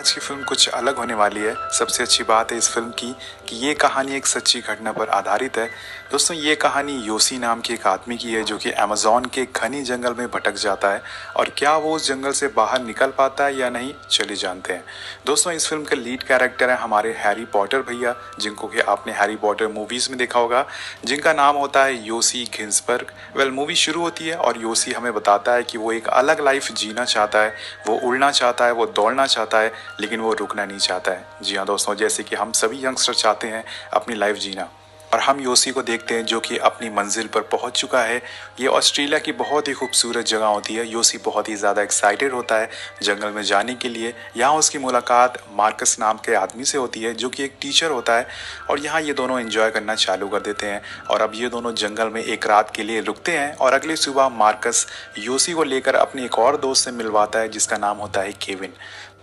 आज की फिल्म कुछ अलग होने वाली है। सबसे अच्छी बात है इस फिल्म की कि ये कहानी एक सच्ची घटना पर आधारित है। दोस्तों, ये कहानी योसी नाम के एक आदमी की है जो कि अमेज़न के घने जंगल में भटक जाता है और क्या वो उस जंगल से बाहर निकल पाता है या नहीं, चलिए जानते हैं। दोस्तों, इस फिल्म के लीड कैरेक्टर है हमारे हैरी पॉटर भैया, जिनको कि आपने हैरी पॉटर मूवीज़ में देखा होगा, जिनका नाम होता है योसी घिन्सबर्ग। वेल, मूवी शुरू होती है और योसी हमें बताता है कि वो एक अलग लाइफ जीना चाहता है, वो उड़ना चाहता है, वो दौड़ना चाहता है, लेकिन वो रुकना नहीं चाहता है। जी हाँ दोस्तों, जैसे कि हम सभी यंगस्टर चाहते हैं अपनी लाइफ जीना। और हम योसी को देखते हैं जो कि अपनी मंजिल पर पहुंच चुका है। ये ऑस्ट्रेलिया की बहुत ही खूबसूरत जगह होती है। योसी बहुत ही ज़्यादा एक्साइटेड होता है जंगल में जाने के लिए। यहाँ उसकी मुलाकात मार्कस नाम के आदमी से होती है जो कि एक टीचर होता है और यहाँ ये दोनों एंजॉय करना चालू कर देते हैं। और अब ये दोनों जंगल में एक रात के लिए रुकते हैं और अगली सुबह मार्कस योसी को लेकर अपने एक और दोस्त से मिलवाता है जिसका नाम होता है केविन।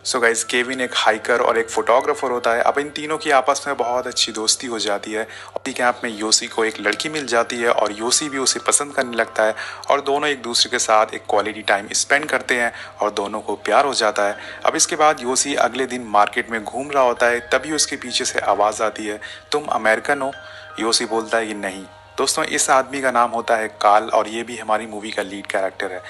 सो गाइस, केविन एक हाइकर और एक फोटोग्राफर होता है। अब इन तीनों की आपस में बहुत अच्छी दोस्ती हो जाती है और कैंप में योसी को एक लड़की मिल जाती है और योसी भी उसे पसंद करने लगता है और दोनों एक दूसरे के साथ एक क्वालिटी टाइम स्पेंड करते हैं और दोनों को प्यार हो जाता है। अब इसके बाद योसी अगले दिन मार्केट में घूम रहा होता है, तभी उसके पीछे से आवाज़ आती है, तुम अमेरिकन हो? योसी बोलता है कि नहीं। दोस्तों, इस आदमी का नाम होता है काल और ये भी हमारी मूवी का लीड कैरेक्टर है।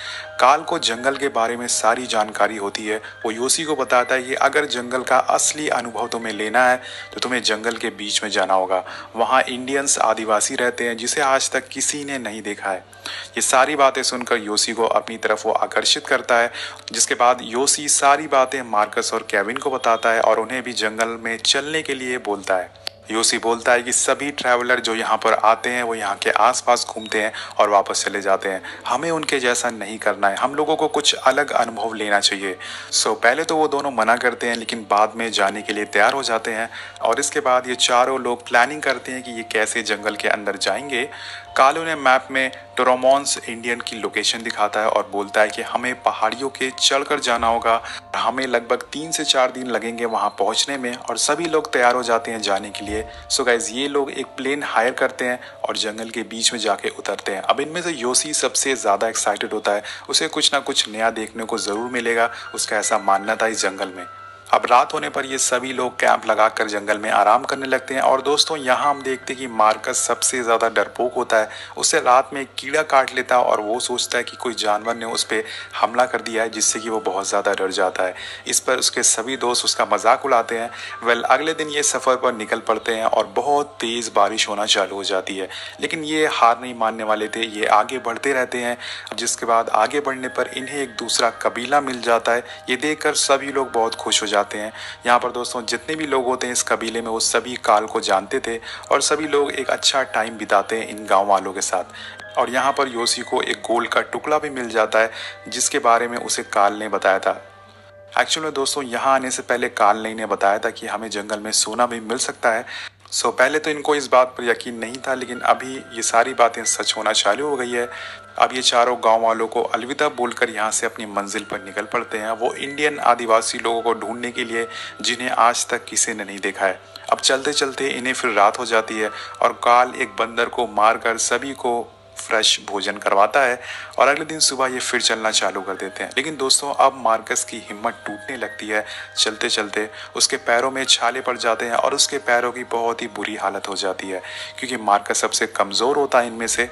काल को जंगल के बारे में सारी जानकारी होती है। वो योसी को बताता है कि अगर जंगल का असली अनुभव तुम्हें लेना है तो तुम्हें जंगल के बीच में जाना होगा। वहाँ इंडियंस आदिवासी रहते हैं जिसे आज तक किसी ने नहीं देखा है। ये सारी बातें सुनकर योसी को अपनी तरफ वो आकर्षित करता है, जिसके बाद योसी सारी बातें मार्कस और केविन को बताता है और उन्हें भी जंगल में चलने के लिए बोलता है। योसी बोलता है कि सभी ट्रैवलर जो यहाँ पर आते हैं वो यहाँ के आसपास घूमते हैं और वापस चले जाते हैं। हमें उनके जैसा नहीं करना है, हम लोगों को कुछ अलग अनुभव लेना चाहिए। पहले तो वो दोनों मना करते हैं लेकिन बाद में जाने के लिए तैयार हो जाते हैं और इसके बाद ये चारों लोग प्लानिंग करते हैं कि ये कैसे जंगल के अंदर जाएंगे। काल उन्हें मैप में टोरोमोन्स इंडियन की लोकेशन दिखाता है और बोलता है कि हमें पहाड़ियों के चढ़कर जाना होगा। हमें लगभग 3 से 4 दिन लगेंगे वहां पहुंचने में और सभी लोग तैयार हो जाते हैं जाने के लिए। सो गाइज, ये लोग एक प्लेन हायर करते हैं और जंगल के बीच में जाके उतरते हैं। अब इनमें से योसी सबसे ज़्यादा एक्साइटेड होता है, उसे कुछ ना कुछ नया देखने को ज़रूर मिलेगा, उसका ऐसा मानना था इस जंगल में। अब रात होने पर ये सभी लोग कैंप लगाकर जंगल में आराम करने लगते हैं और दोस्तों, यहाँ हम देखते हैं कि मार्कस सबसे ज़्यादा डरपोक होता है। उसे रात में एक कीड़ा काट लेता है और वो सोचता है कि कोई जानवर ने उस पर हमला कर दिया है, जिससे कि वो बहुत ज़्यादा डर जाता है। इस पर उसके सभी दोस्त उसका मजाक उड़ाते हैं। वेल, अगले दिन ये सफ़र पर निकल पड़ते हैं और बहुत तेज़ बारिश होना चालू हो जाती है, लेकिन ये हार नहीं मानने वाले थे। ये आगे बढ़ते रहते हैं, जिसके बाद आगे बढ़ने पर इन्हें एक दूसरा कबीला मिल जाता है। ये देखकर सभी लोग बहुत खुश हो जाते हैं। यहाँ पर दोस्तों, जितने भी लोग होते हैं इस कबीले में वो सभी काल को जानते थे और सभी लोग एक अच्छा टाइम बिताते हैं इन गांव वालों के साथ। और यहाँ पर योसी को एक गोल्ड का टुकड़ा भी मिल जाता है जिसके बारे में उसे काल ने बताया था। एक्चुअली दोस्तों, यहाँ आने से पहले काल ने इन्हें बताया था कि हमें जंगल में सोना भी मिल सकता है। पहले तो इनको इस बात पर यकीन नहीं था, लेकिन अभी ये सारी बातें सच होना चालू हो गई है। अब ये चारों गांव वालों को अलविदा बोलकर यहाँ से अपनी मंजिल पर निकल पड़ते हैं, वो इंडियन आदिवासी लोगों को ढूंढने के लिए जिन्हें आज तक किसी ने नहीं देखा है। अब चलते चलते इन्हें फिर रात हो जाती है और काल एक बंदर को मारकर सभी को फ्रेश भोजन करवाता है और अगले दिन सुबह ये फिर चलना चालू कर देते हैं। लेकिन दोस्तों, अब मार्कस की हिम्मत टूटने लगती है। चलते चलते उसके पैरों में छाले पड़ जाते हैं और उसके पैरों की बहुत ही बुरी हालत हो जाती है, क्योंकि मार्कस सबसे कमज़ोर होता है इनमें से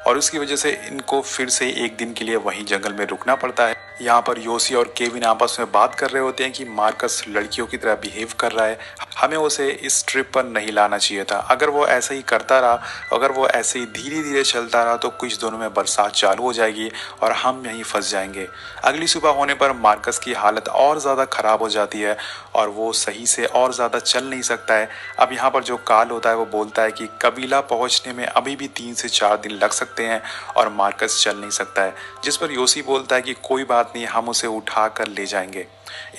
और उसकी वजह से इनको फिर से एक दिन के लिए वहीं जंगल में रुकना पड़ता है। यहाँ पर योसी और केविन आपस में बात कर रहे होते हैं कि मार्कस लड़कियों की तरह बिहेव कर रहा है, हमें उसे इस ट्रिप पर नहीं लाना चाहिए था। अगर वो ऐसे ही करता रहा, अगर वो ऐसे ही धीरे धीरे चलता रहा तो कुछ दिनों में बरसात चालू हो जाएगी और हम यहीं फंस जाएंगे। अगली सुबह होने पर मार्कस की हालत और ज़्यादा ख़राब हो जाती है और वो सही से और ज़्यादा चल नहीं सकता है। अब यहाँ पर जो काल होता है वो बोलता है कि कबीला पहुँचने में अभी भी 3 से 4 दिन लग सकते हैं और मार्कस चल नहीं सकता है, जिस पर योसी बोलता है कि कोई बात नहीं, हम उसे उठा कर ले जाएंगे।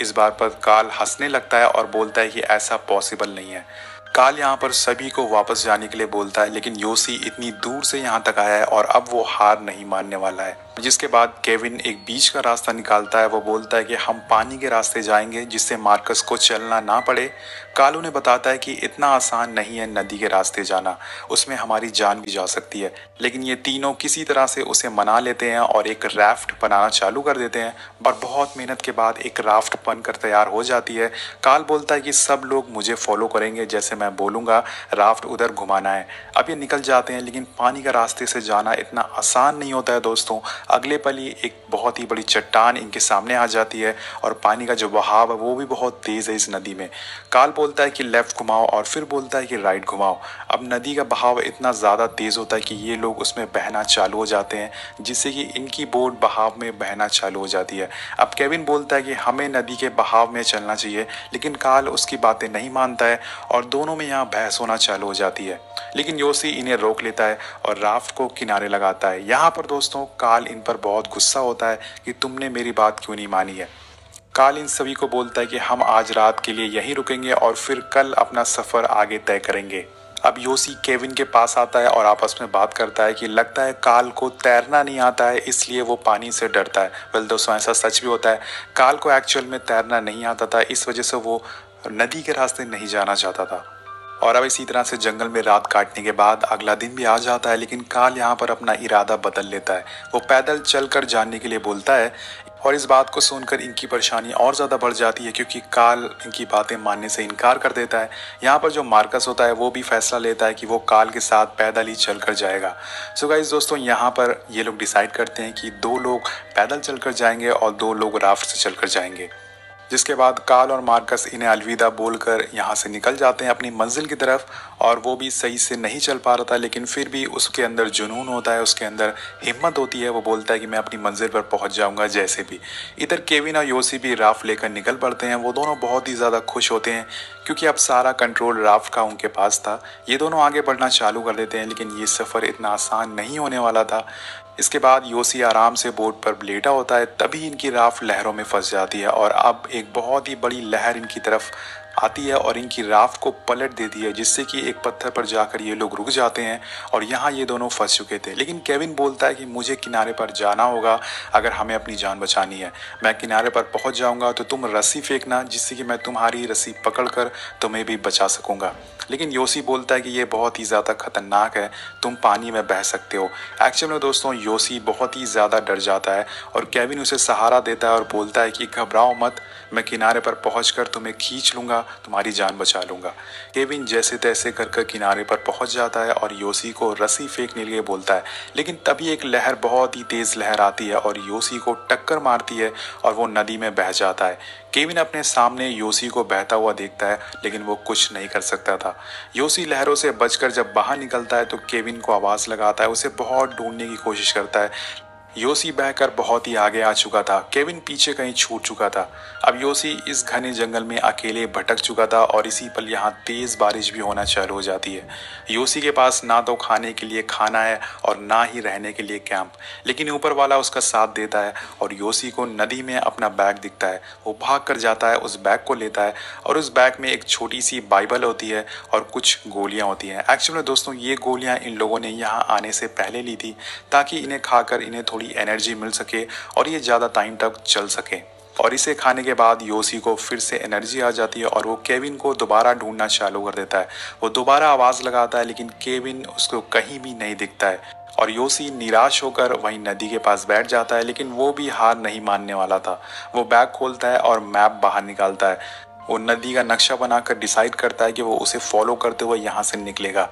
इस बार पर काल हंसने लगता है और बोलता है कि ऐसा पॉसिबल नहीं है। काल यहाँ पर सभी को वापस जाने के लिए बोलता है, लेकिन योसी इतनी दूर से यहाँ तक आया है और अब वो हार नहीं मानने वाला है। जिसके बाद केविन एक बीच का रास्ता निकालता है। वो बोलता है कि हम पानी के रास्ते जाएंगे जिससे मार्कस को चलना ना पड़े। काल उन्हें बताता है कि इतना आसान नहीं है नदी के रास्ते जाना, उसमें हमारी जान भी जा सकती है। लेकिन ये तीनों किसी तरह से उसे मना लेते हैं और एक राफ्ट बनाना चालू कर देते हैं। पर बहुत मेहनत के बाद एक राफ्ट बनकर तैयार हो जाती है। काल बोलता है कि सब लोग मुझे फॉलो करेंगे, जैसे मैं बोलूँगा राफ्ट उधर घुमाना है। अब ये निकल जाते हैं, लेकिन पानी का रास्ते से जाना इतना आसान नहीं होता है दोस्तों। अगले पल ही एक बहुत ही बड़ी चट्टान इनके सामने आ जाती है और पानी का जो बहाव है वो भी बहुत तेज़ है इस नदी में। काल बोलता है कि लेफ्ट घुमाओ और फिर बोलता है कि राइट घुमाओ। अब नदी का बहाव इतना ज़्यादा तेज़ होता है कि ये लोग उसमें बहना चालू हो जाते हैं, जिससे कि इनकी बोट बहाव में बहना चालू हो जाती है। अब केविन बोलता है कि हमें नदी के बहाव में चलना चाहिए, लेकिन काल उसकी बातें नहीं मानता है और दोनों में यहाँ बहस होना चालू हो जाती है। लेकिन योसी इन्हें रोक लेता है और राफ्ट को किनारे लगाता है। यहाँ पर दोस्तों काल इन पर बहुत गुस्सा होता है कि तुमने मेरी बात क्यों नहीं मानी है। काल इन सभी को बोलता है कि हम आज रात के लिए यहीं रुकेंगे और फिर कल अपना सफ़र आगे तय करेंगे। अब योसी केविन के पास आता है और आपस में बात करता है कि लगता है काल को तैरना नहीं आता है, इसलिए वो पानी से डरता है। वेल दोस्तों, ऐसा सच भी होता है। काल को एक्चुअल में तैरना नहीं आता था, इस वजह से वो नदी के रास्ते नहीं जाना चाहता था। और अब इसी तरह से जंगल में रात काटने के बाद अगला दिन भी आ जाता है, लेकिन काल यहाँ पर अपना इरादा बदल लेता है। वो पैदल चलकर जाने के लिए बोलता है और इस बात को सुनकर इनकी परेशानी और ज़्यादा बढ़ जाती है, क्योंकि काल इनकी बातें मानने से इनकार कर देता है। यहाँ पर जो मार्कस होता है वो भी फैसला लेता है कि वो काल के साथ पैदल ही चलकर जाएगा। सो गाइस दोस्तों, यहाँ पर ये लोग डिसाइड करते हैं कि 2 लोग पैदल चलकर जाएंगे और 2 लोग राफ्ट से चलकर जाएंगे। जिसके बाद काल और मार्कस इन्हें अलविदा बोलकर यहाँ से निकल जाते हैं अपनी मंजिल की तरफ। और वो भी सही से नहीं चल पा रहा था, लेकिन फिर भी उसके अंदर जुनून होता है, उसके अंदर हिम्मत होती है। वो बोलता है कि मैं अपनी मंजिल पर पहुँच जाऊँगा जैसे भी। इधर केविन और योसी भी राफ्ट लेकर निकल पड़ते हैं। वो दोनों बहुत ही ज़्यादा खुश होते हैं क्योंकि अब सारा कंट्रोल राफ्ट का उनके पास था। ये दोनों आगे बढ़ना चालू कर देते हैं, लेकिन ये सफ़र इतना आसान नहीं होने वाला था। इसके बाद योसी आराम से बोट पर लेटा होता है, तभी इनकी राफ्ट लहरों में फंस जाती है और अब एक बहुत ही बड़ी लहर इनकी तरफ आती है और इनकी राफ्ट को पलट देती है, जिससे कि एक पत्थर पर जाकर ये लोग रुक जाते हैं और यहाँ ये दोनों फंस चुके थे। लेकिन केविन बोलता है कि मुझे किनारे पर जाना होगा अगर हमें अपनी जान बचानी है। मैं किनारे पर पहुँच जाऊँगा तो तुम रस्सी फेंकना, जिससे कि मैं तुम्हारी रस्सी पकड़कर तुम्हें भी बचा सकूँगा। लेकिन योसी बोलता है कि ये बहुत ही ज़्यादा खतरनाक है, तुम पानी में बह सकते हो। एक्चुअल में दोस्तों योसी बहुत ही ज़्यादा डर जाता है और केविन उसे सहारा देता है और बोलता है कि घबराओ मत, मैं किनारे पर पहुंचकर तुम्हें खींच लूँगा, तुम्हारी जान बचा लूँगा। केविन जैसे तैसे कर किनारे पर पहुंच जाता है और योसी को रस्सी फेंकने के लिए बोलता है। लेकिन तभी एक लहर, बहुत ही तेज़ लहर आती है और योसी को टक्कर मारती है और वो नदी में बह जाता है। केविन अपने सामने योसी को बहता हुआ देखता है, लेकिन वो कुछ नहीं कर सकता था। योसी लहरों से बचकर जब बाहर निकलता है तो केविन को आवाज़ लगाता है, उसे बहुत ढूंढने की कोशिश करता है। योसी बहकर बहुत ही आगे आ चुका था, केविन पीछे कहीं छूट चुका था। अब योसी इस घने जंगल में अकेले भटक चुका था और इसी पल यहाँ तेज बारिश भी होना चालू हो जाती है। योसी के पास ना तो खाने के लिए खाना है और ना ही रहने के लिए कैंप, लेकिन ऊपर वाला उसका साथ देता है और योसी को नदी में अपना बैग दिखता है। वो भाग कर जाता है, उस बैग को लेता है और उस बैग में एक छोटी सी बाइबल होती है और कुछ गोलियाँ होती हैं। एक्चुअली में दोस्तों ये गोलियाँ इन लोगों ने यहाँ आने से पहले ली थी, ताकि इन्हें खाकर इन्हें थोड़ी एनर्जी मिल सके और ये ज़्यादा टाइम तक चल सके। और इसे खाने के बाद योसी को फिर से एनर्जी आ जाती है और वो केविन को दोबारा ढूंढना चालू कर देता है। वो दोबारा आवाज़ लगाता है, लेकिन केविन उसको कहीं भी नहीं दिखता है और योसी निराश होकर वहीं नदी के पास बैठ जाता है। लेकिन वो भी हार नहीं मानने वाला था। वो बैग खोलता है और मैप बाहर निकालता है। वो नदी का नक्शा बनाकर डिसाइड करता है कि वो उसे फॉलो करते हुए यहाँ से निकलेगा।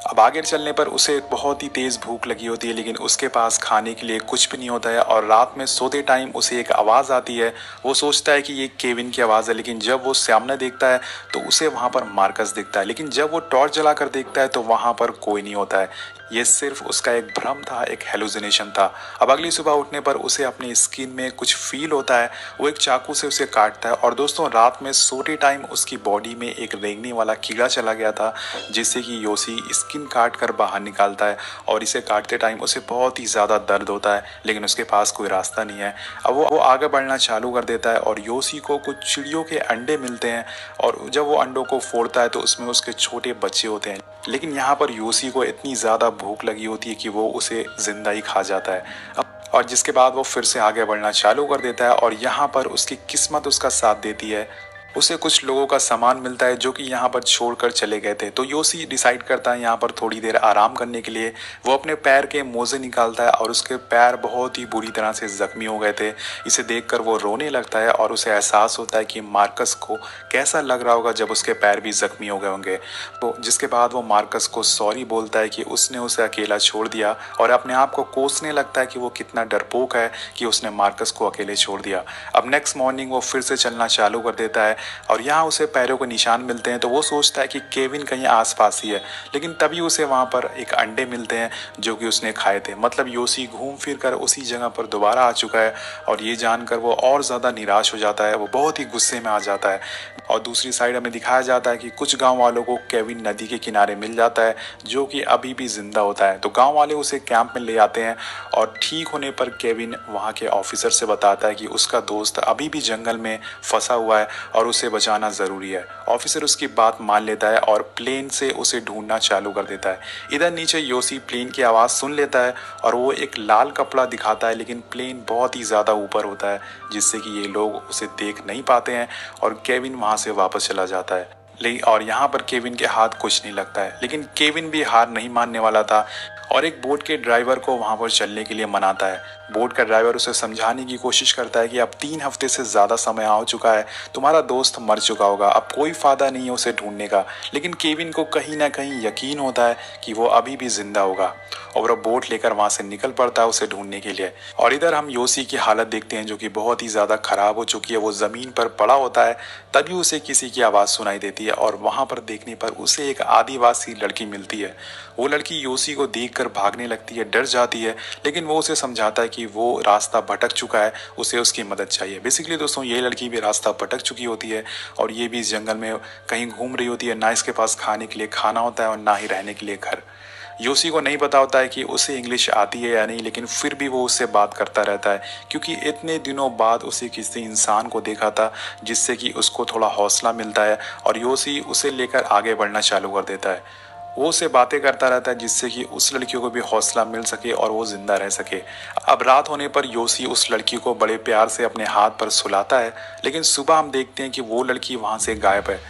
अब आगे चलने पर उसे बहुत ही तेज़ भूख लगी होती है, लेकिन उसके पास खाने के लिए कुछ भी नहीं होता है और रात में सोते टाइम उसे एक आवाज़ आती है। वो सोचता है कि ये केविन की आवाज़ है, लेकिन जब वो सामने देखता है तो उसे वहाँ पर मार्कस दिखता है। लेकिन जब वो टॉर्च जलाकर देखता है तो वहाँ पर कोई नहीं होता है। ये सिर्फ उसका एक भ्रम था, एक हेलुसिनेशन था। अब अगली सुबह उठने पर उसे अपनी स्किन में कुछ फील होता है। वो एक चाकू से उसे काटता है और दोस्तों रात में सोते टाइम उसकी बॉडी में एक रेंगने वाला कीड़ा चला गया था, जिससे कि योसी स्किन काट कर बाहर निकालता है और इसे काटते टाइम उसे बहुत ही ज़्यादा दर्द होता है, लेकिन उसके पास कोई रास्ता नहीं है। अब वो आगे बढ़ना चालू कर देता है और योसी को कुछ चिड़ियों के अंडे मिलते हैं और जब वो अंडों को फोड़ता है तो उसमें उसके छोटे बच्चे होते हैं। लेकिन यहाँ पर योसी को इतनी ज़्यादा भूख लगी होती है कि वो उसे जिंदा ही खा जाता है। और जिसके बाद वो फिर से आगे बढ़ना चालू कर देता है और यहाँ पर उसकी किस्मत उसका साथ देती है। उसे कुछ लोगों का सामान मिलता है जो कि यहाँ पर छोड़कर चले गए थे। तो योशी डिसाइड करता है यहाँ पर थोड़ी देर आराम करने के लिए। वो अपने पैर के मोजे निकालता है और उसके पैर बहुत ही बुरी तरह से जख्मी हो गए थे। इसे देखकर वो रोने लगता है और उसे एहसास होता है कि मार्कस को कैसा लग रहा होगा जब उसके पैर भी जख्मी हो गए होंगे। तो जिसके बाद वो मार्कस को सॉरी बोलता है कि उसने उसे अकेला छोड़ दिया और अपने आप को कोसने लगता है कि वो कितना डरपोक है कि उसने मार्कस को अकेले छोड़ दिया। अब नेक्स्ट मॉर्निंग वो फिर से चलना चालू कर देता है और यहाँ उसे पैरों के निशान मिलते हैं। तो वो सोचता है कि केविन कहीं आसपास ही है, लेकिन तभी उसे वहाँ पर एक अंडे मिलते हैं जो कि उसने खाए थे। मतलब योशी घूम फिर कर उसी जगह पर दोबारा आ चुका है और ये जानकर वो और ज़्यादा निराश हो जाता है। वो बहुत ही गुस्से में आ जाता है। और दूसरी साइड हमें दिखाया जाता है कि कुछ गांव वालों को केविन नदी के किनारे मिल जाता है जो कि अभी भी जिंदा होता है। तो गांव वाले उसे कैंप में ले आते हैं और ठीक होने पर केविन वहाँ के ऑफिसर से बताता है कि उसका दोस्त अभी भी जंगल में फंसा हुआ है और उसे बचाना ज़रूरी है। ऑफिसर उसकी बात मान लेता है और प्लेन से उसे ढूंढना चालू कर देता है। इधर नीचे योशी प्लेन की आवाज़ सुन लेता है और वो एक लाल कपड़ा दिखाता है, लेकिन प्लेन बहुत ही ज़्यादा ऊपर होता है जिससे कि ये लोग उसे देख नहीं पाते हैं और केविन वहाँ से वापस चला जाता है। और यहाँ पर केविन के हाथ कुछ नहीं लगता है, लेकिन केविन भी हार नहीं मानने वाला था और एक बोट के ड्राइवर को वहाँ पर चलने के लिए मनाता है। बोट का ड्राइवर उसे समझाने की कोशिश करता है कि अब 3 हफ्ते से ज़्यादा समय आ चुका है, तुम्हारा दोस्त मर चुका होगा, अब कोई फ़ायदा नहीं है उसे ढूंढने का। लेकिन केविन को कहीं ना कहीं यकीन होता है कि वो अभी भी जिंदा होगा और वो बोट लेकर वहाँ से निकल पड़ता है उसे ढूंढने के लिए। और इधर हम योशी की हालत देखते हैं जो कि बहुत ही ज़्यादा ख़राब हो चुकी है। वो ज़मीन पर पड़ा होता है, तभी उसे किसी की आवाज़ सुनाई देती है और वहाँ पर देखने पर उसे एक आदिवासी लड़की मिलती है। वो लड़की योशी को देखकर भागने लगती है, डर जाती है, लेकिन वो उसे समझाता है कि वो रास्ता भटक चुका है, उसे उसकी मदद चाहिए। बेसिकली दोस्तों ये लड़की भी रास्ता भटक चुकी होती है और ये भी इस जंगल में कहीं घूम रही होती है। ना इसके पास खाने के लिए खाना होता है और ना ही रहने के लिए घर। योशी को नहीं पता होता है कि उसे इंग्लिश आती है या नहीं, लेकिन फिर भी वो उससे बात करता रहता है क्योंकि इतने दिनों बाद उसे किसी इंसान को देखा था जिससे कि उसको थोड़ा हौसला मिलता है और योशी उसे लेकर आगे बढ़ना चालू कर देता है। वो उससे बातें करता रहता है जिससे कि उस लड़की को भी हौसला मिल सके और वो जिंदा रह सके। अब रात होने पर योशी उस लड़की को बड़े प्यार से अपने हाथ पर सुलाता है, लेकिन सुबह हम देखते हैं कि वो लड़की वहाँ से गायब है।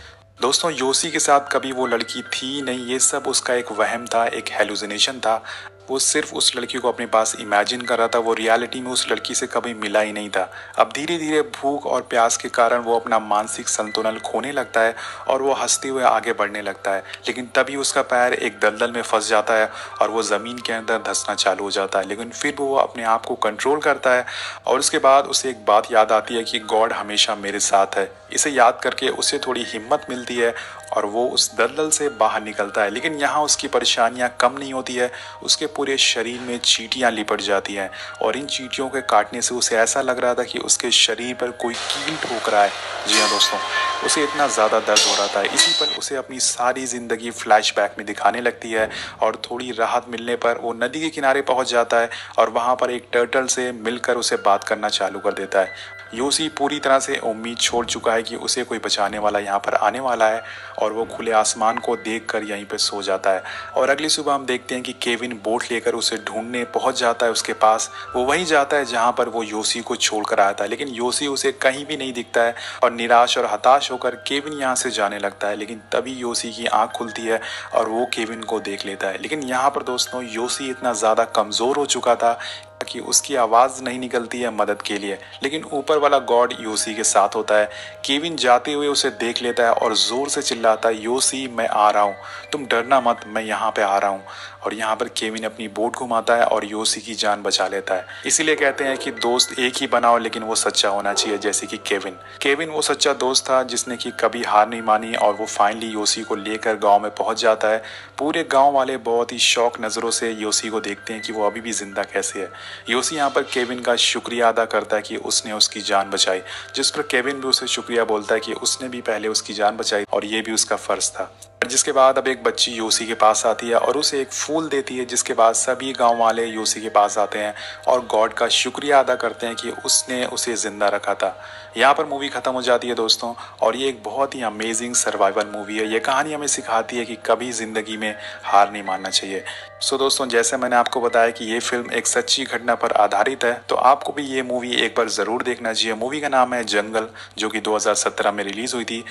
दोस्तों योशी के साथ कभी वो लड़की थी नहीं, ये सब उसका एक वहम था, एक हेलुसिनेशन था। वो सिर्फ उस लड़की को अपने पास इमेजिन कर रहा था, वो रियलिटी में उस लड़की से कभी मिला ही नहीं था। अब धीरे धीरे भूख और प्यास के कारण वो अपना मानसिक संतुलन खोने लगता है और वो हंसते हुए आगे बढ़ने लगता है, लेकिन तभी उसका पैर एक दलदल में फंस जाता है और वो ज़मीन के अंदर धंसना चालू हो जाता है। लेकिन फिर वो अपने आप को कंट्रोल करता है और उसके बाद उसे एक बात याद आती है कि गॉड हमेशा मेरे साथ है। इसे याद करके उसे थोड़ी हिम्मत मिलती है और वो उस दलदल से बाहर निकलता है। लेकिन यहाँ उसकी परेशानियाँ कम नहीं होती है, उसके पूरे शरीर में चींटियाँ लिपट जाती हैं और इन चींटियों के काटने से उसे ऐसा लग रहा था कि उसके शरीर पर कोई कील ठोक रहा है। जी हाँ दोस्तों, उसे इतना ज़्यादा दर्द हो रहा था। इसी पर उसे अपनी सारी ज़िंदगी फ्लैशबैक में दिखाने लगती है और थोड़ी राहत मिलने पर वो नदी के किनारे पहुँच जाता है और वहाँ पर एक टर्टल से मिलकर उसे बात करना चालू कर देता है। योशी पूरी तरह से उम्मीद छोड़ चुका है कि उसे कोई बचाने वाला यहाँ पर आने वाला है और वो खुले आसमान को देखकर यहीं पे सो जाता है। और अगली सुबह हम देखते हैं कि केविन बोट लेकर उसे ढूंढने पहुंच जाता है उसके पास। वो वहीं जाता है जहाँ पर वो योशी को छोड़कर आया था, लेकिन योशी उसे कहीं भी नहीं दिखता है और निराश और हताश होकर केविन यहाँ से जाने लगता है। लेकिन तभी योशी की आँख खुलती है और वो केविन को देख लेता है। लेकिन यहाँ पर दोस्तों योशी इतना ज़्यादा कमज़ोर हो चुका था कि उसकी आवाज़ नहीं निकलती है मदद के लिए, लेकिन ऊपर वाला गॉड योशी के साथ होता है। केविन जाते हुए उसे देख लेता है और ज़ोर से चिल्लाता है, योशी मैं आ रहा हूँ, तुम डरना मत, मैं यहाँ पे आ रहा हूँ। और यहाँ पर केविन अपनी बोट घुमाता है और योशी की जान बचा लेता है। इसीलिए कहते हैं कि दोस्त एक ही बनाओ, लेकिन वो सच्चा होना चाहिए, जैसे कि केविन वो सच्चा दोस्त था जिसने कि कभी हार नहीं मानी और वो फाइनली योशी को लेकर गाँव में पहुँच जाता है। पूरे गाँव वाले बहुत ही शौक नज़रों से योशी को देखते हैं कि वो अभी भी जिंदा कैसे है। योशी यहाँ पर केविन का शुक्रिया अदा करता है कि उसने उसकी जान बचाई, जिस पर केविन भी उसे शुक्रिया बोलता है कि उसने भी पहले उसकी जान बचाई और ये भी उसका फर्ज था। जिसके बाद अब एक बच्ची योसी के पास आती है और उसे एक फूल देती है, जिसके बाद सभी गांव वाले योसी के पास आते हैं और गॉड का शुक्रिया अदा करते हैं कि उसने उसे ज़िंदा रखा था। यहाँ पर मूवी ख़त्म हो जाती है दोस्तों, और ये एक बहुत ही अमेजिंग सर्वाइवल मूवी है। ये कहानी हमें सिखाती है कि कभी ज़िंदगी में हार नहीं मानना चाहिए। सो दोस्तों, जैसे मैंने आपको बताया कि ये फिल्म एक सच्ची घटना पर आधारित है, तो आपको भी ये मूवी एक बार ज़रूर देखना चाहिए। मूवी का नाम है जंगल, जो कि 2017 में रिलीज़ हुई थी।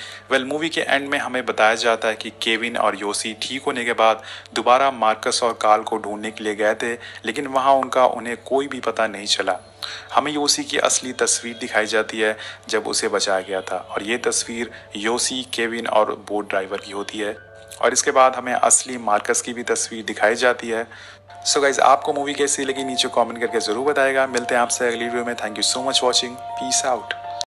मूवी के एंड में हमें बताया जाता है कि केविन और योसी ठीक होने के बाद दोबारा मार्कस और कार्ल को ढूंढने के लिए गए थे, लेकिन वहाँ उन्हें कोई भी पता नहीं चला। हमें योसी की असली तस्वीर दिखाई जाती है जब उसे बचाया गया था, और ये तस्वीर योसी, केविन और बोट ड्राइवर की होती है। और इसके बाद हमें असली मार्कस की भी तस्वीर दिखाई जाती है। सो गाइज, आपको मूवी कैसी लगी नीचे कमेंट करके ज़रूर बताएगा। मिलते हैं आपसे अगली वीडियो में। Thank you so much watching. Peace out.